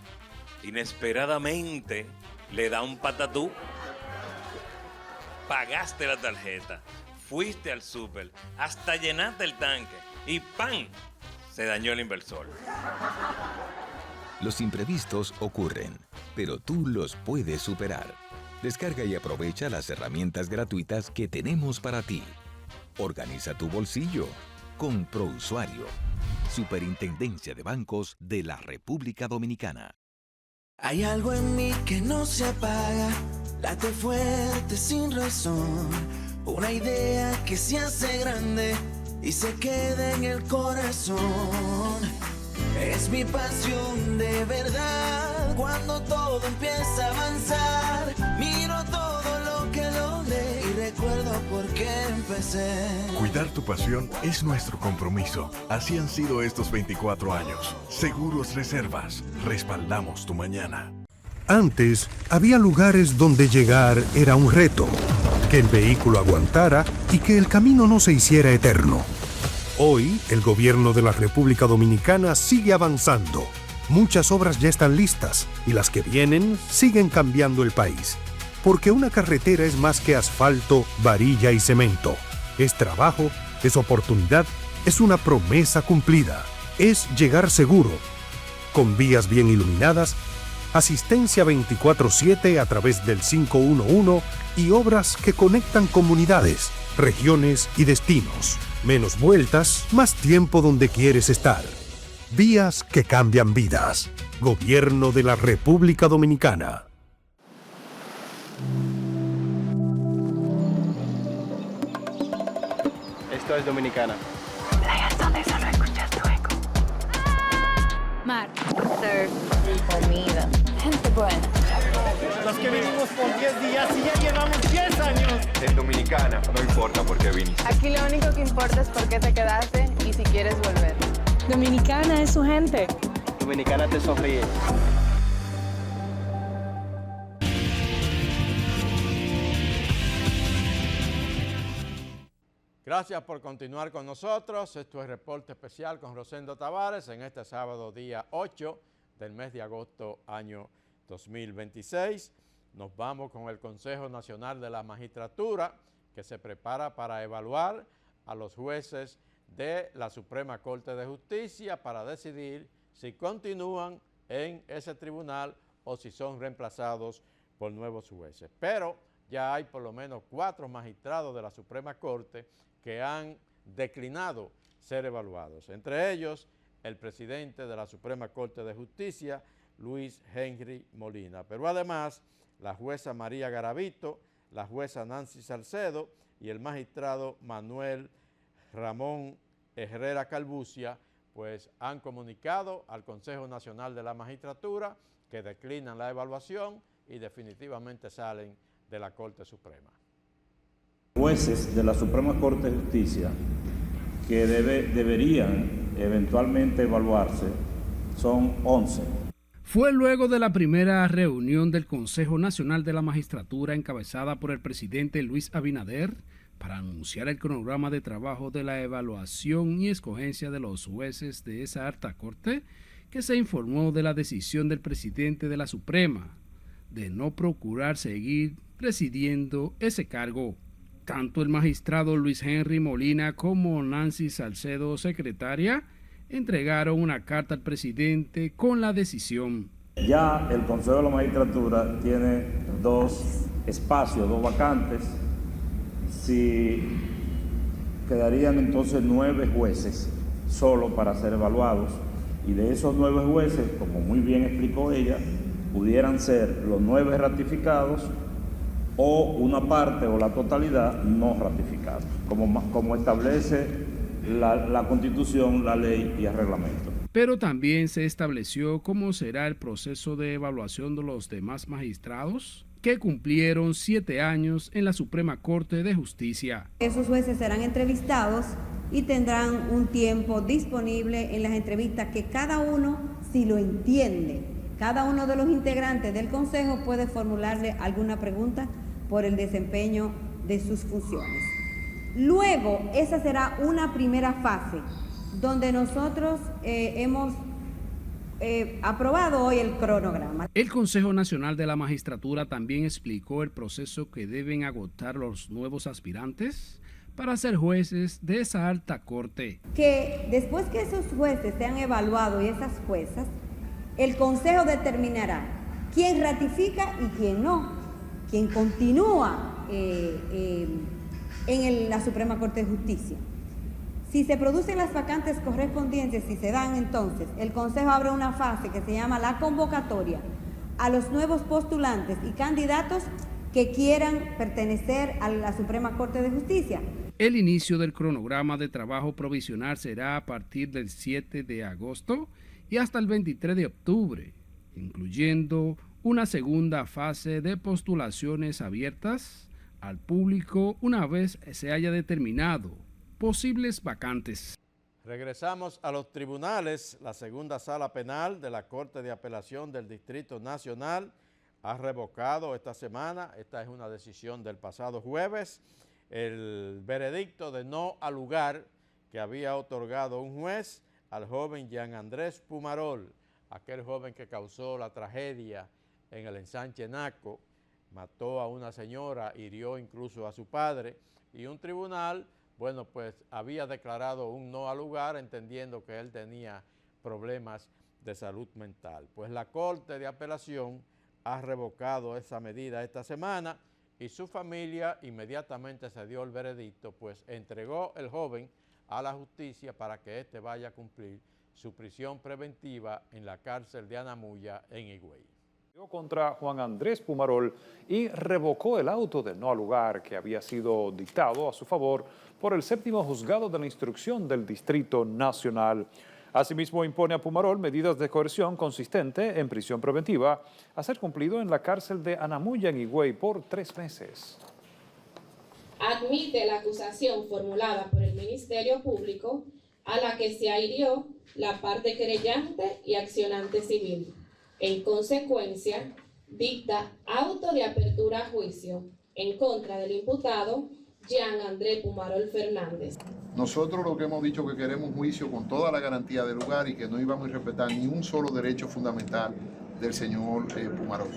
Inesperadamente le da un patatú. Pagaste la tarjeta, fuiste al súper, hasta llenaste el tanque y ¡pam! Se dañó el inversor. Los imprevistos ocurren, pero tú los puedes superar. Descarga y aprovecha las herramientas gratuitas que tenemos para ti. Organiza tu bolsillo con ProUsuario. Superintendencia de Bancos de la República Dominicana. Hay algo en mí que no se apaga, late fuerte sin razón, una idea que se hace grande y se queda en el corazón. Es mi pasión de verdad. Cuando todo empieza a avanzar, miro todo lo que logré y recuerdo por qué empecé. Cuidar tu pasión es nuestro compromiso. Así han sido estos 24 años. Seguros Reservas. Respaldamos tu mañana. Antes, había lugares donde llegar era un reto, que el vehículo aguantara y que el camino no se hiciera eterno. Hoy, el gobierno de la República Dominicana sigue avanzando. Muchas obras ya están listas y las que vienen siguen cambiando el país. Porque una carretera es más que asfalto, varilla y cemento. Es trabajo, es oportunidad, es una promesa cumplida. Es llegar seguro, con vías bien iluminadas, asistencia 24/7 a través del 511 y obras que conectan comunidades, regiones y destinos. Menos vueltas, más tiempo donde quieres estar. Vías que cambian vidas. Gobierno de la República Dominicana. Esto es Dominicana. Playas donde solo escuchas tu eco. Mar, surf y comida. Gente buena. Los que vinimos por 10 días y ya llevamos 10 años. En Dominicana no importa por qué viniste. Aquí lo único que importa es por qué te quedaste y si quieres volver. Dominicana es su gente. Dominicana te sonríe. Gracias por continuar con nosotros. Esto es Reporte Especial con Rosendo Tavares en este sábado día 8 del mes de agosto año 2026. Nos vamos con el Consejo Nacional de la Magistratura que se prepara para evaluar a los jueces de la Suprema Corte de Justicia para decidir si continúan en ese tribunal o si son reemplazados por nuevos jueces. Pero ya hay por lo menos 4 magistrados de la Suprema Corte que han declinado ser evaluados. Entre ellos, el presidente de la Suprema Corte de Justicia, Luis Henry Molina. Pero además, la jueza María Garavito, la jueza Nancy Salcedo y el magistrado Manuel Ramón Herrera Calbucia, pues han comunicado al Consejo Nacional de la Magistratura que declinan la evaluación y definitivamente salen de la Corte Suprema. Jueces de la Suprema Corte de Justicia que deberían eventualmente evaluarse son 11. Fue luego de la primera reunión del Consejo Nacional de la Magistratura encabezada por el presidente Luis Abinader para anunciar el cronograma de trabajo de la evaluación y escogencia de los jueces de esa alta corte que se informó de la decisión del presidente de la Suprema de no procurar seguir presidiendo ese cargo. Tanto el magistrado Luis Henry Molina como Nancy Salcedo, secretaria, entregaron una carta al presidente con la decisión. Ya el Consejo de la Magistratura tiene 2 espacios, 2 vacantes. Si quedarían entonces 9 jueces solo para ser evaluados. Y de esos 9 jueces, como muy bien explicó ella, pudieran ser los 9 ratificados o una parte o la totalidad no ratificados, como establece la Constitución, la ley y el reglamento. Pero también se estableció cómo será el proceso de evaluación de los demás magistrados que cumplieron 7 años en la Suprema Corte de Justicia. Esos jueces serán entrevistados y tendrán un tiempo disponible en las entrevistas que cada uno, si lo entiende, cada uno de los integrantes del Consejo puede formularle alguna pregunta por el desempeño de sus funciones. Luego, esa será una primera fase donde nosotros hemos aprobado hoy el cronograma. El Consejo Nacional de la Magistratura también explicó el proceso que deben agotar los nuevos aspirantes para ser jueces de esa alta corte. Que después que esos jueces sean evaluados y esas juezas, el Consejo determinará quién ratifica y quién no, quién continúa en la Suprema Corte de Justicia. Si se producen las vacantes correspondientes, si se dan entonces, el Consejo abre una fase que se llama la convocatoria a los nuevos postulantes y candidatos que quieran pertenecer a la Suprema Corte de Justicia. El inicio del cronograma de trabajo provisional será a partir del 7 de agosto y hasta el 23 de octubre, incluyendo una segunda fase de postulaciones abiertas al público una vez se haya determinado posibles vacantes. Regresamos a los tribunales. La segunda sala penal de la Corte de Apelación del Distrito Nacional ha revocado esta semana, esta es una decisión del pasado jueves, el veredicto de no al lugar que había otorgado un juez al joven Jean Andrés Pumarol, aquel joven que causó la tragedia en el ensanche Naco, mató a una señora, hirió incluso a su padre, y un tribunal, bueno, pues había declarado un no al lugar entendiendo que él tenía problemas de salud mental. Pues la Corte de Apelación ha revocado esa medida esta semana y su familia inmediatamente se dio el veredicto, pues entregó el joven a la justicia para que éste vaya a cumplir su prisión preventiva en la cárcel de Anamuya en Higüey. Contra Juan Andrés Pumarol y revocó el auto de no al lugar que había sido dictado a su favor por el 7º Juzgado de la Instrucción del Distrito Nacional. Asimismo, impone a Pumarol medidas de coerción consistente en prisión preventiva a ser cumplido en la cárcel de Anamuya en Higüey por 3 meses. Admite la acusación formulada por el Ministerio Público a la que se adhirió la parte querellante y accionante civil. En consecuencia, dicta auto de apertura a juicio en contra del imputado Jean Andrés Pumarol Fernández. Nosotros lo que hemos dicho que queremos un juicio con toda la garantía del lugar y que no íbamos a respetar ni un solo derecho fundamental del señor Pumarol.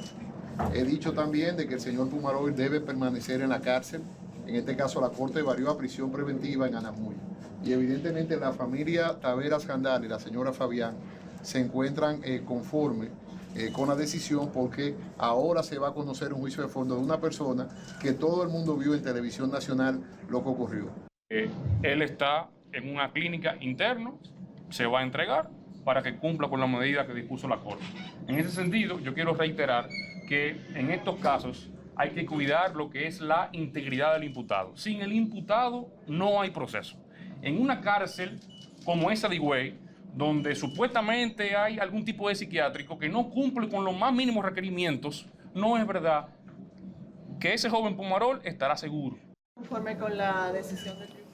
He dicho también de que el señor Pumarol debe permanecer en la cárcel. En este caso la Corte varió a prisión preventiva en Anamuya. Y evidentemente la familia Taveras Jandal y la señora Fabián se encuentran conformes con la decisión porque ahora se va a conocer un juicio de fondo de una persona que todo el mundo vio en televisión nacional lo que ocurrió. Él está en una clínica interna, se va a entregar para que cumpla con la medida que dispuso la Corte. En ese sentido, yo quiero reiterar que en estos casos hay que cuidar lo que es la integridad del imputado. Sin el imputado no hay proceso. En una cárcel como esa de Higüey, donde supuestamente hay algún tipo de psiquiátrico que no cumple con los más mínimos requerimientos, no es verdad que ese joven Pumarol estará seguro. Conforme con la decisión del tribunal.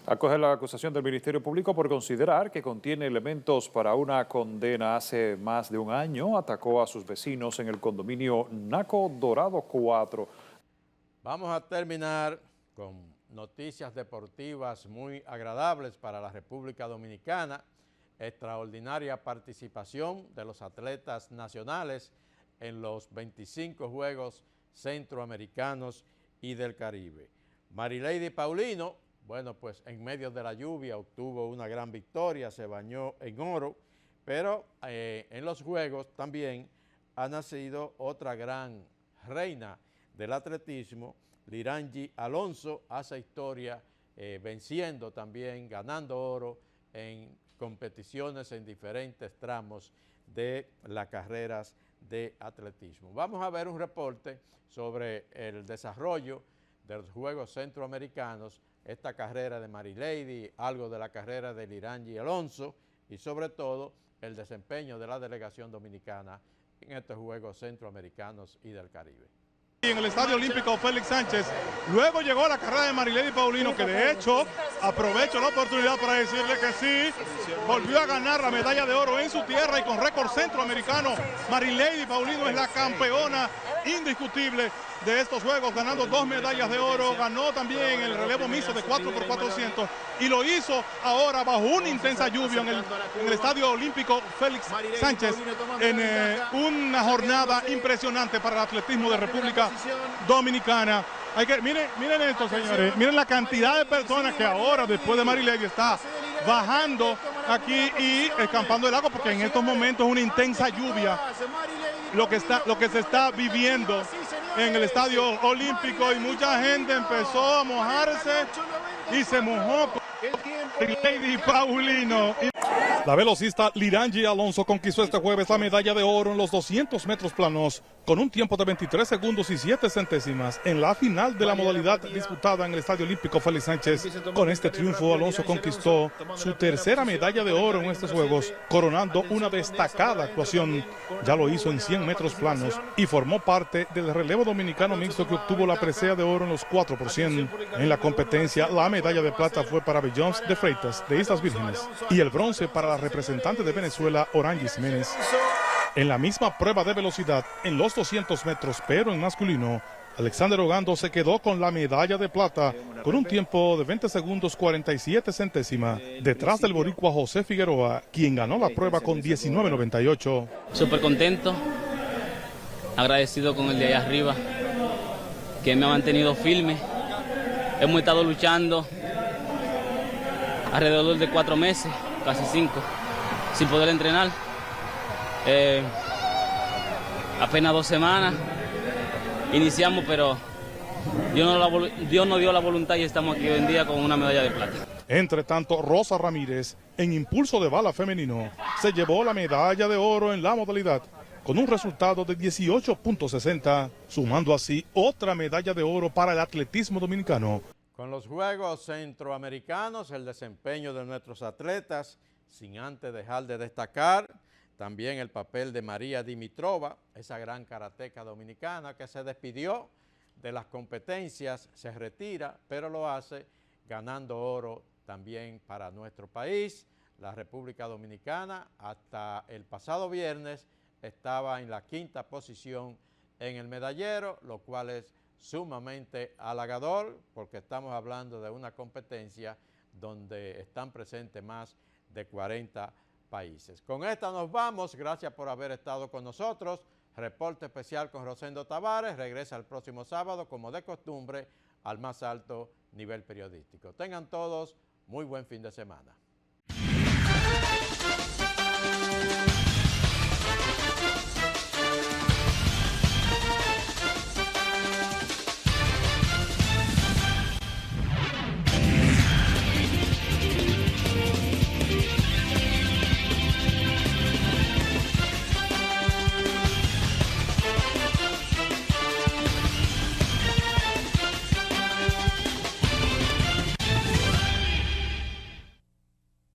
Acoge la acusación del Ministerio Público por considerar que contiene elementos para una condena. Hace más de un año atacó a sus vecinos en el condominio Naco Dorado 4. Vamos a terminar con noticias deportivas muy agradables para la República Dominicana. Extraordinaria participación de los atletas nacionales en los 25 Juegos Centroamericanos y del Caribe. Marilady Paulino, bueno, pues en medio de la lluvia obtuvo una gran victoria, se bañó en oro, pero en los Juegos también ha nacido otra gran reina del atletismo. Lirangi Alonso hace historia venciendo también, ganando oro en competiciones en diferentes tramos de las carreras de atletismo. Vamos a ver un reporte sobre el desarrollo de los Juegos Centroamericanos, esta carrera de Marilady, algo de la carrera de Lirangi Alonso y sobre todo el desempeño de la delegación dominicana en estos Juegos Centroamericanos y del Caribe. En el Estadio Olímpico Félix Sánchez, luego llegó la carrera de Marilady Paulino, que de hecho aprovecho la oportunidad para decirle que sí, volvió a ganar la medalla de oro en su tierra y con récord centroamericano. Marilady Paulino es la campeona indiscutible de estos Juegos, ganando 2 medallas de oro, ganó también el relevo mixto de 4x400 y lo hizo ahora bajo una intensa lluvia en el Estadio Olímpico Félix Sánchez, en una jornada impresionante para el atletismo de República Dominicana. Miren esto, señores, miren la cantidad de personas que ahora, después de Marilady, está bajando aquí y escampando el agua, porque en estos momentos es una intensa lluvia lo que se está viviendo en el Estadio Olímpico y mucha gente empezó a mojarse y se mojó con Marilady Paulino. La velocista Lirangi Alonso conquistó este jueves la medalla de oro en los 200 metros planos con un tiempo de 23 segundos y 7 centésimas en la final de la modalidad disputada en el Estadio Olímpico Félix Sánchez. Con este triunfo, Alonso conquistó su tercera medalla de oro en estos Juegos, coronando una destacada actuación. Ya lo hizo en 100 metros planos y formó parte del relevo dominicano mixto que obtuvo la presea de oro en los 4%. En la competencia, la medalla de plata fue para Beyoncé de Freitas, de Islas Vírgenes, y el bronce para la representante de Venezuela, Orange Jiménez. En la misma prueba de velocidad, en los 200 metros, pero en masculino, Alexander Ogando se quedó con la medalla de plata con un tiempo de 20 segundos 47 centésimas, detrás del boricua José Figueroa, quien ganó la prueba con 19.98. Súper contento, agradecido con el de allá arriba, que me ha mantenido firme. Hemos estado luchando alrededor de 4 meses, casi 5, sin poder entrenar. Apenas 2 semanas iniciamos, pero Dios nos dio la voluntad y estamos aquí hoy en día con una medalla de plata. Entre tanto, Rosa Ramírez, en impulso de bala femenino, se llevó la medalla de oro en la modalidad con un resultado de 18.60, sumando así otra medalla de oro para el atletismo dominicano. Con los Juegos Centroamericanos, el desempeño de nuestros atletas, sin antes dejar de destacar también el papel de María Dimitrova, esa gran karateca dominicana que se despidió de las competencias, se retira, pero lo hace ganando oro también para nuestro país. La República Dominicana hasta el pasado viernes estaba en la 5ª posición en el medallero, lo cual es sumamente halagador porque estamos hablando de una competencia donde están presentes más de 40 países. Con esta nos vamos, gracias por haber estado con nosotros. Reporte especial con Rosendo Tavares, regresa el próximo sábado como de costumbre al más alto nivel periodístico. Tengan todos muy buen fin de semana.